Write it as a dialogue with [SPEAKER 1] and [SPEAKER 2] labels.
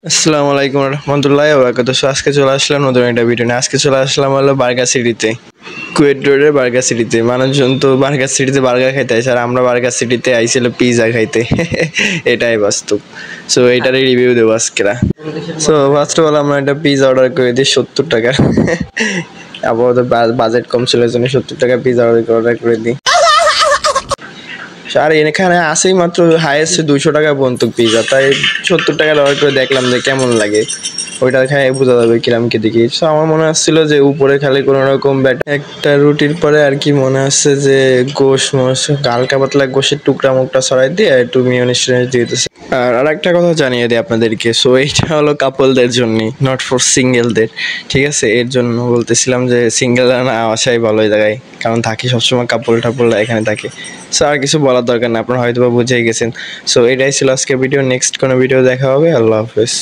[SPEAKER 1] আসসালামু আলাইকুম রহমতুল্লাহ ওয়াবারাকাতুহু। সো আজকে চলে আসলাম নতুন একটা ভিডিও নিয়ে। আজকে চলে আসলাম হলো বার্গার সিটিতে, কুয়েট রোডের বার্গার সিটিতে। মানুষজন তো বার্গার সিটিতে বার্গার খাইতে আসে, আর আমরা বার্গার সিটিতে আইছিল পিৎজা খাইতে। এটাই বাস্তব। সো এটারই রিভিউ দেবো আজকেরা। সো ফার্স্ট অফ অল আমরা একটা পিৎজা অর্ডার করে দিই 70 টাকা। আপাতত বাজেট কম ছিল, জন্য 70 টাকা পিৎজা অর্ডার করে দিই। আর এখানে আসেই মাত্র হাইয়েস্ট 200 টাকা পর্যন্ত পিজা, তাই 70 টাকা অর্ডার করে দেখলাম যে কেমন লাগে, ওইটা খাই বোঝা যাবে কিরাম কি দেখি। তো আমার মনে হচ্ছিল যে উপরে খালি কোনো রকম একটা রুটির পরে আর কি মনে হচ্ছে যে গোশ মোশ হালকা পাতলা গোশের টুকরা মুকটা ছড়াই দিয়ে একটু মিওনিজ দিয়ে দিতেছে। আর একটা কথা জানিয়ে দিই আপনাদেরকে, সো এইটা হলো কাপলদের জন্য, নট ফর সিঙ্গেলদের। ঠিক আছে, এর জন্য বলতেছিলাম যে সিঙ্গেলরা না আসাই ভালো জায়গায়, কারণ থাকি সবসময় কাপল টাপলরা এখানে থাকে। সো আর কিছু বলার দরকার না, আপনারা হয়তো বা বুঝেই গেছেন। সো এটাই ছিল আজকে ভিডিও। নেক্সট কোনো ভিডিও দেখা হবে। আল্লাহ হাফেজ।